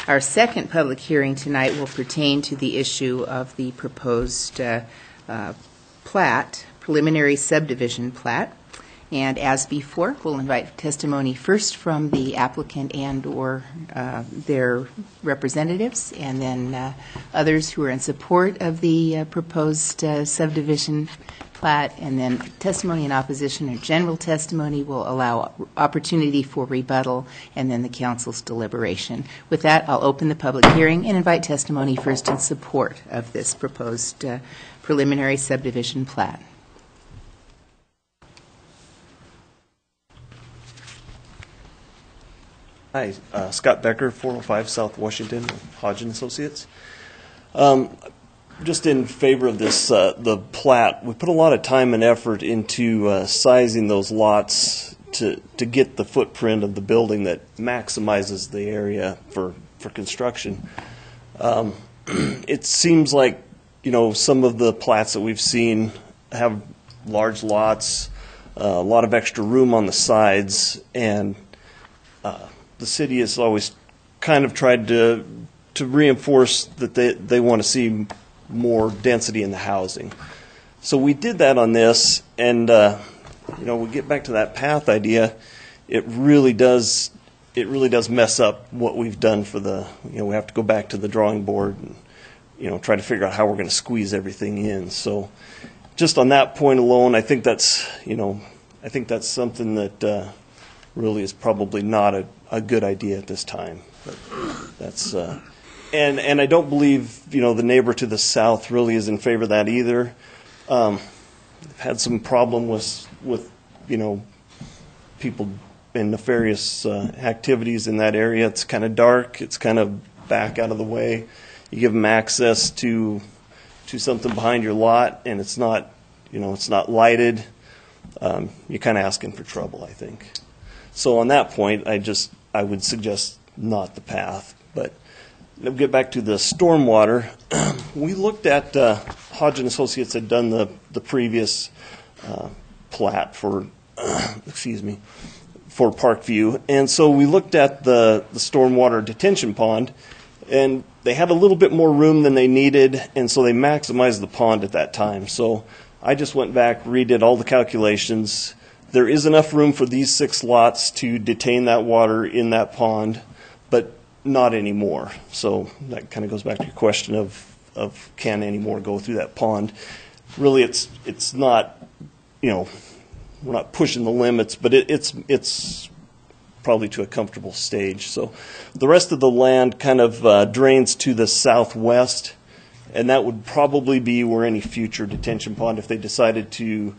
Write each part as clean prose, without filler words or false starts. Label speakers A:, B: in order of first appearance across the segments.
A: Our second public hearing tonight will pertain to the issue of the proposed plat, preliminary subdivision plat. And as before, we'll invite testimony first from the applicant and/or their representatives, and then others who are in support of the proposed subdivision plat, and then testimony in opposition or general testimony will allow opportunity for rebuttal, and then the council's deliberation. With that, I'll open the public hearing and invite testimony first in support of this proposed preliminary subdivision plat.
B: Hi, Scott Becker, 405 South Washington, Hodge & Associates. Just in favor of this, the plat. We put a lot of time and effort into sizing those lots to get the footprint of the building that maximizes the area for construction. It seems like, some of the plats that we've seen have large lots, a lot of extra room on the sides, and the city has always kind of tried to reinforce that they want to see more density in the housing. So we did that on this, and we get back to that path idea. It really does mess up what we've done for the. We have to go back to the drawing board and try to figure out how we're going to squeeze everything in. So just on that point alone, I think that's something that really is probably not a good idea at this time. But that's and I don't believe the neighbor to the south really is in favor of that either. I've had some problem with people in nefarious activities in that area. It's kind of dark. It's kind of back out of the way. You give them access to something behind your lot, and it's not lighted. You're kind of asking for trouble, I think. So on that point, I would suggest not the path. But we'll get back to the stormwater. We looked at Hodge & Associates had done the previous plat for for Parkview, and so we looked at the stormwater detention pond, and they had a little bit more room than they needed, and so they maximized the pond at that time. So I just went back, redid all the calculations. There is enough room for these 6 lots to detain that water in that pond, but not anymore. So that kind of goes back to your question of can any more go through that pond. Really, it's not, we're not pushing the limits, but it's probably to a comfortable stage. So the rest of the land kind of drains to the southwest, and that would probably be where any future detention pond, if they decided to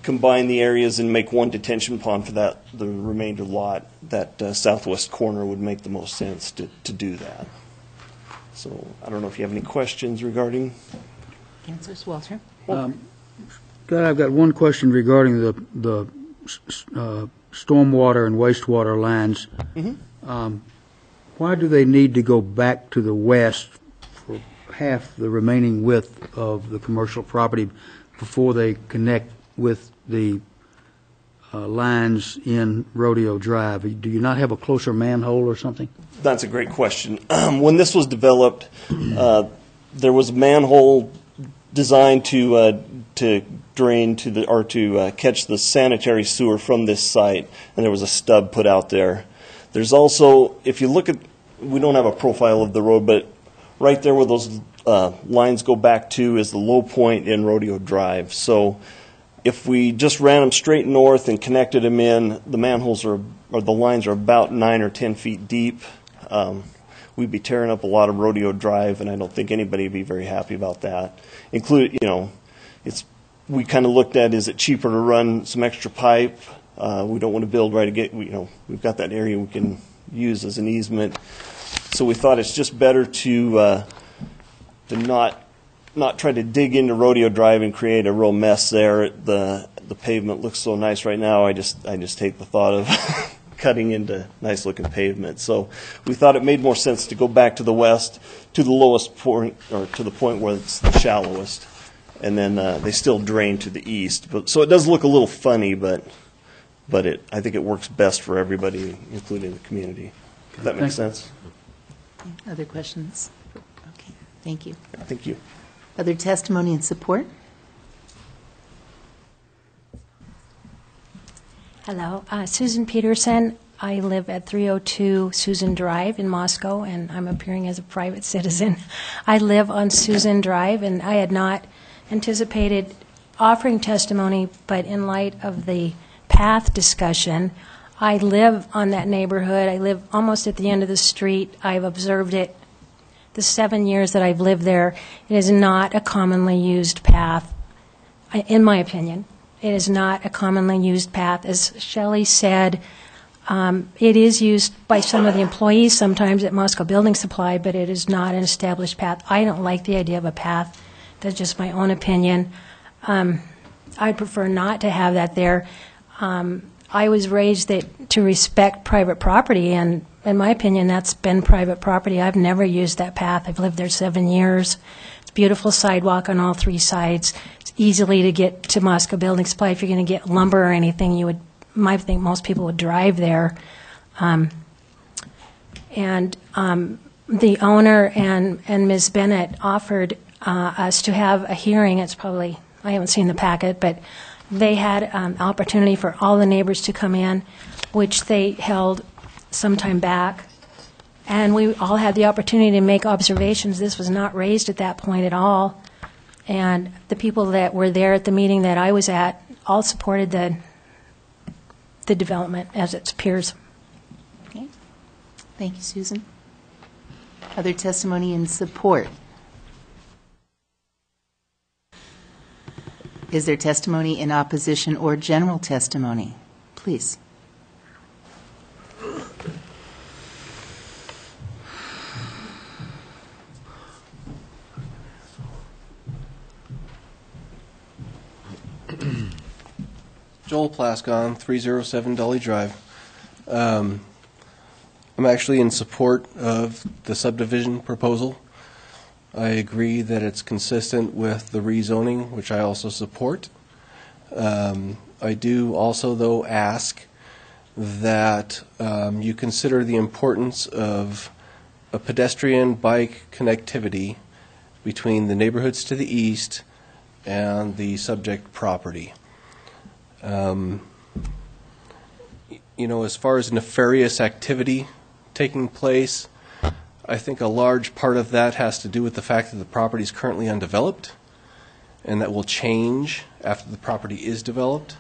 B: combine the areas and make one detention pond for the remainder lot, that southwest corner would make the most sense to do that. So I don't know if you have any questions regarding
A: Answers, Walter?
C: I've got one question regarding the stormwater and wastewater lines. Mm-hmm. Why do they need to go back to the west for half the remaining width of the commercial property before they connect with the lines in Rodeo Drive? Do you not have a closer manhole or something?
B: That's a great question. When this was developed, there was a manhole designed to drain to catch the sanitary sewer from this site, and there was a stub put out there. There's also, if you look at, we don't have a profile of the road, but right there where those lines go back to is the low point in Rodeo Drive. So if we just ran them straight north and connected them in, the manholes or the lines are about 9 or 10 feet deep. We'd be tearing up a lot of Rodeo Drive, and I don't think anybody would be very happy about that. We kind of looked at, is it cheaper to run some extra pipe? We don't want to build right again. We've got that area we can use as an easement. So we thought it's just better to not try to dig into Rodeo Drive and create a real mess there. The pavement looks so nice right now. I just hate the thought of cutting into nice looking pavement. So we thought it made more sense to go back to the west to the lowest point, or to the point where it's the shallowest, and then they still drain to the east. So it does look a little funny, but I think it works best for everybody, including the community. Does that make sense?
A: Other questions? Okay, thank you.
B: Thank you.
A: Other testimony in support?
D: Hello, Susan Peterson. I live at 302 Susan Drive in Moscow, and I'm appearing as a private citizen. I live on Susan Drive, and I had not anticipated offering testimony, but in light of the path discussion, I live on that neighborhood. I live almost at the end of the street. I've observed it the 7 years that I've lived there. It is not a commonly used path, in my opinion. It is not a commonly used path. As Shelley said, it is used by some of the employees sometimes at Moscow Building Supply, but it is not an established path. I don't like the idea of a path. That's just my own opinion. I'd prefer not to have that there. I was raised to respect private property, and in my opinion, that's been private property. I've never used that path. I've lived there 7 years. It's a beautiful sidewalk on all three sides. It's easily to get to Moscow Building Supply. If you're going to get lumber or anything, I think most people would drive there. The owner and Ms. Bennett offered us to have a hearing. It's probably, I haven't seen the packet, but they had an opportunity for all the neighbors to come in, which they held some time back. And we all had the opportunity to make observations. This was not raised at that point at all. And the people that were there at the meeting that I was at all supported the development as it appears.
A: Okay. Thank you, Susan. Other testimony in support? Is there testimony in opposition or general testimony? Please.
E: Joel Plascon, 307 Dully Drive. I'm actually in support of the subdivision proposal. I agree that it's consistent with the rezoning, which I also support. I do also, though, ask that you consider the importance of a pedestrian bike connectivity between the neighborhoods to the east and the subject property. As far as nefarious activity taking place, I think a large part of that has to do with the fact that the property is currently undeveloped, and that will change after the property is developed.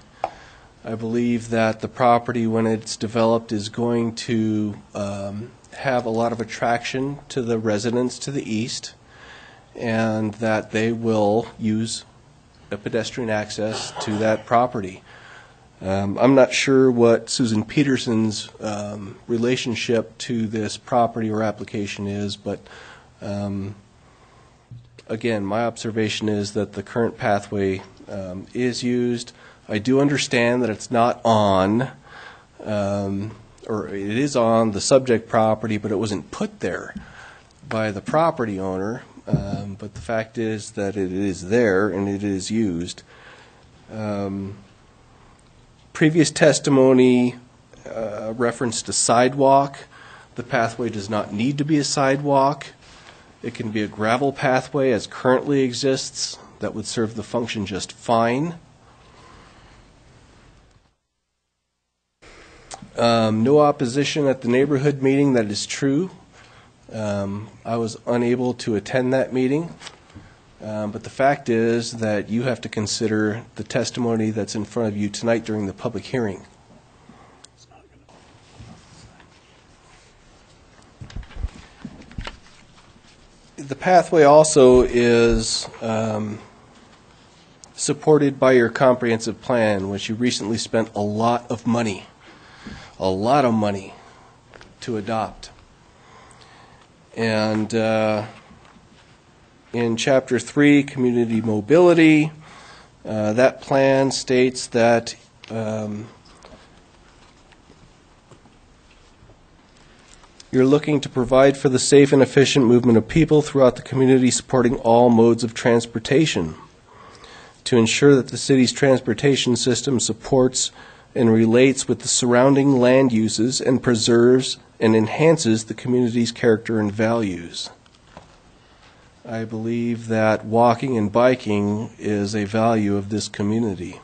E: I believe that the property, when it's developed, is going to have a lot of attraction to the residents to the east, and that they will use a pedestrian access to that property. I'm not sure what Susan Peterson's relationship to this property or application is, but again, my observation is that the current pathway is used. I do understand that it's not on, or it is on the subject property, but it wasn't put there by the property owner. But the fact is that it is there and it is used. Previous testimony referenced a sidewalk. The pathway does not need to be a sidewalk. It can be a gravel pathway as currently exists that would serve the function just fine. No opposition at the neighborhood meeting, that is true. I was unable to attend that meeting. But the fact is that you have to consider the testimony that's in front of you tonight during the public hearing. The pathway also is supported by your comprehensive plan, which you recently spent a lot of money to adopt. And in Chapter 3, Community Mobility, that plan states that you're looking to provide for the safe and efficient movement of people throughout the community, supporting all modes of transportation, to ensure that the city's transportation system supports and relates with the surrounding land uses and preserves and enhances the community's character and values. I believe that walking and biking is a value of this community,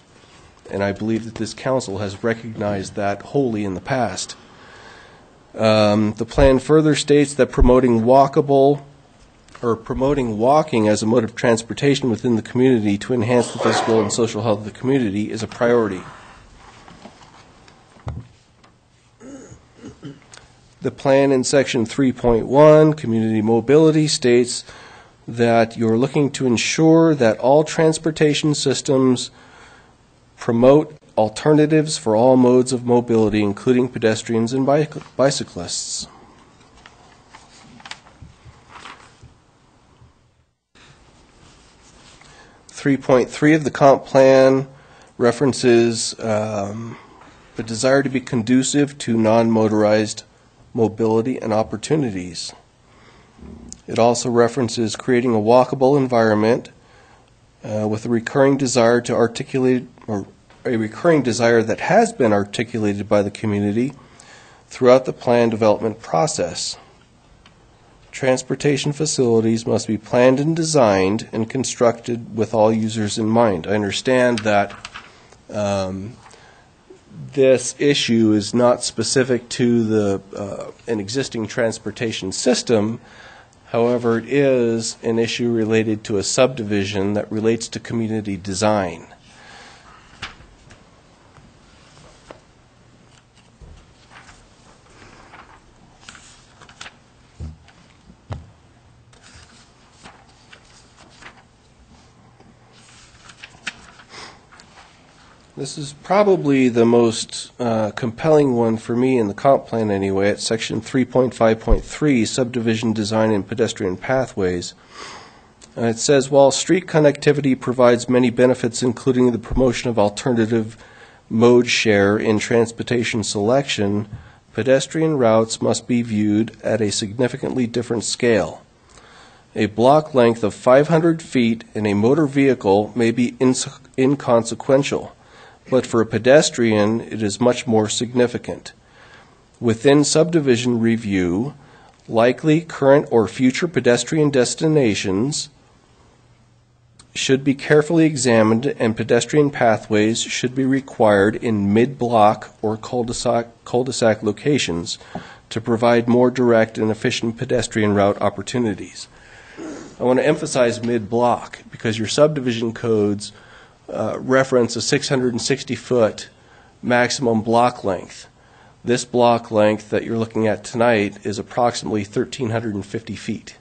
E: and I believe that this council has recognized that wholly in the past. The plan further states that promoting walking as a mode of transportation within the community to enhance the physical and social health of the community is a priority. The plan in section 3.1, community mobility, states that you're looking to ensure that all transportation systems promote alternatives for all modes of mobility, including pedestrians and bicyclists. Three 3.3 of the comp plan references the desire to be conducive to non-motorized mobility and opportunities. It also references creating a walkable environment with a recurring desire to articulate, or a recurring desire that has been articulated by the community throughout the plan development process. Transportation facilities must be planned and designed and constructed with all users in mind. I understand that this issue is not specific to an existing transportation system. However, it is an issue related to a subdivision that relates to community design. This is probably the most compelling one for me in the comp plan anyway, at section 3.5.3, subdivision design and pedestrian pathways. It says, while street connectivity provides many benefits, including the promotion of alternative mode share in transportation selection, pedestrian routes must be viewed at a significantly different scale. A block length of 500 feet in a motor vehicle may be inconsequential, but for a pedestrian, it is much more significant. Within subdivision review, likely current or future pedestrian destinations should be carefully examined, and pedestrian pathways should be required in mid-block or cul-de-sac locations to provide more direct and efficient pedestrian route opportunities. I want to emphasize mid-block because your subdivision codes reference a 660-foot maximum block length. This block length that you're looking at tonight is approximately 1,350 feet.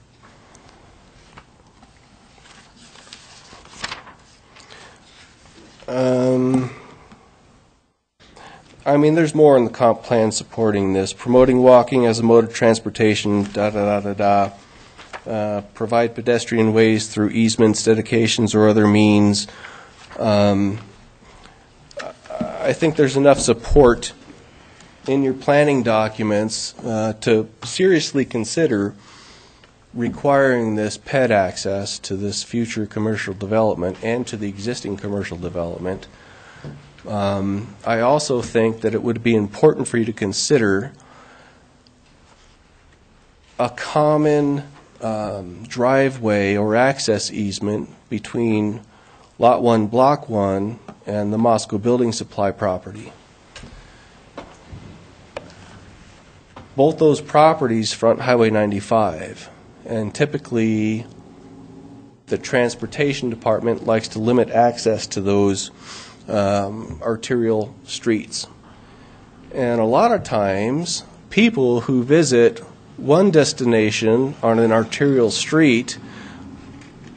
E: I mean, there's more in the comp plan supporting this. Promoting walking as a mode of transportation, provide pedestrian ways through easements, dedications, or other means. I think there's enough support in your planning documents to seriously consider requiring this PED access to this future commercial development and to the existing commercial development. I also think that it would be important for you to consider a common driveway or access easement between Lot 1, Block 1, and the Moscow Building Supply property. Both those properties front Highway 95, and typically the transportation department likes to limit access to those arterial streets. And a lot of times, people who visit one destination on an arterial street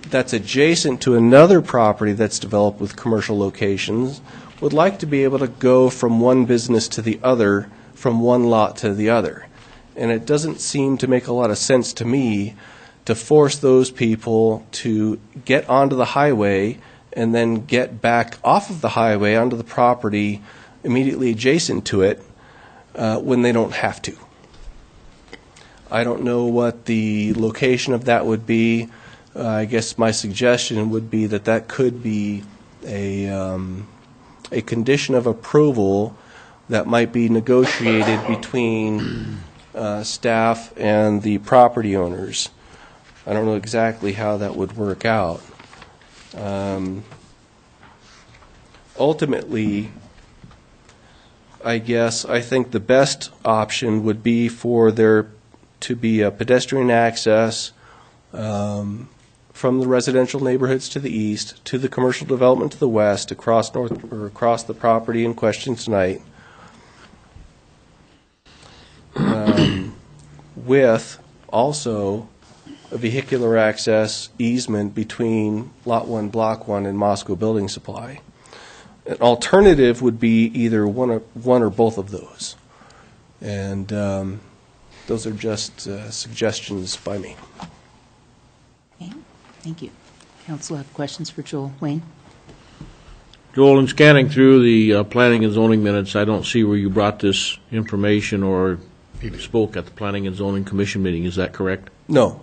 E: that's adjacent to another property that's developed with commercial locations would like to be able to go from one business to the other, from one lot to the other. And it doesn't seem to make a lot of sense to me to force those people to get onto the highway and then get back off of the highway onto the property immediately adjacent to it when they don't have to. I don't know what the location of that would be. I guess my suggestion would be that that could be a condition of approval that might be negotiated between staff and the property owners. I don't know exactly how that would work out. Ultimately, I think the best option would be for there to be a pedestrian access from the residential neighborhoods to the east to the commercial development to the west, across the property in question tonight, with also a vehicular access easement between Lot 1, Block 1, and Moscow Building Supply. An alternative would be either one or both of those. And those are just suggestions by me.
A: Okay, thank you. Council have questions for Joel. Wayne?
F: Joel, in scanning through the planning and zoning minutes, I don't see where you brought this information or spoke at the Planning and Zoning Commission meeting. Is that correct?
E: No.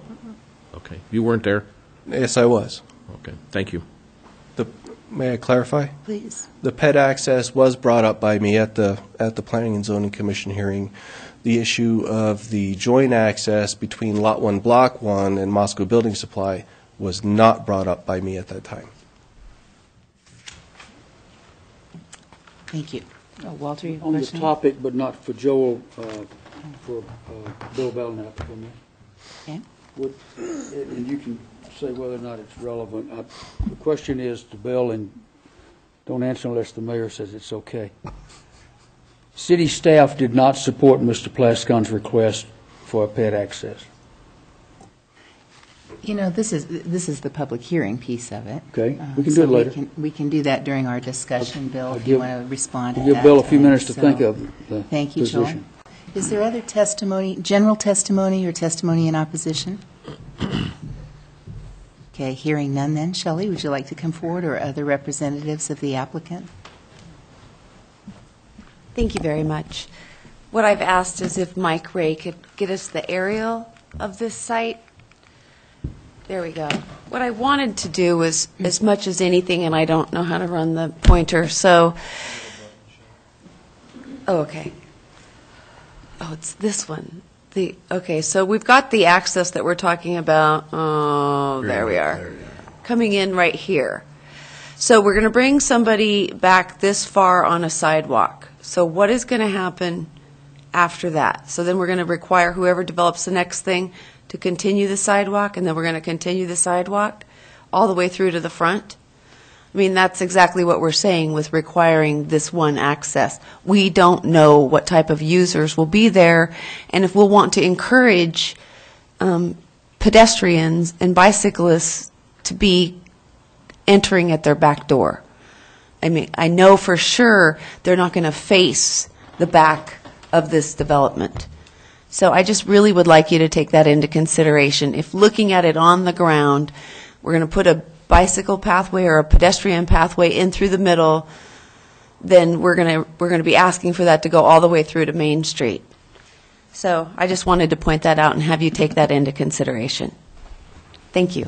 F: Okay. You weren't there?
E: Yes, I was.
F: Okay. Thank you.
E: May I clarify?
A: Please.
E: The pet access was brought up by me at the Planning and Zoning Commission hearing. The issue of the joint access between Lot 1, Block 1, and Moscow Building Supply was not brought up by me at that time.
A: Thank you. Walter, you have a
C: On the
A: question?
C: topic, but not for Joel, for Bill Belknap, if I may.
A: Okay.
C: And you can say whether or not it's relevant. The question is to Bill, and don't answer unless the mayor says it's okay. City staff did not support Mr. Plascon's request for a pet access.
A: You know, this is the public hearing piece of it.
C: Okay, we can do it later.
A: We can do that during our discussion, Bill, if you want to respond to that.
C: Give Bill a few minutes to
A: So,
C: think of the
A: Thank you, Joel.
C: position.
A: Is there other testimony, general testimony or testimony in opposition? Okay, hearing none then. Shelley, would you like to come forward, or other representatives of the applicant?
G: Thank you very much. What I've asked is if Mike Ray could get us the aerial of this site. There we go. What I wanted to do was, as much as anything, and I don't know how to run the pointer, so, oh, okay. Oh, it's this one. Okay, so we've got the access that we're talking about. Oh, there we are. Coming in right here. So we're going to bring somebody back this far on a sidewalk. So what is going to happen after that? So then we're going to require whoever develops the next thing to continue the sidewalk, and then we're going to continue the sidewalk all the way through to the front? I mean, that's exactly what we're saying with requiring this one access. We don't know what type of users will be there, and if we'll want to encourage pedestrians and bicyclists to be entering at their back door. I mean, I know for sure they're not going to face the back of this development. So I just really would like you to take that into consideration. If looking at it on the ground, we're going to put a bicycle pathway or a pedestrian pathway in through the middle, then we're going to be asking for that to go all the way through to Main Street. So I just wanted to point that out and have you take that into consideration. Thank you.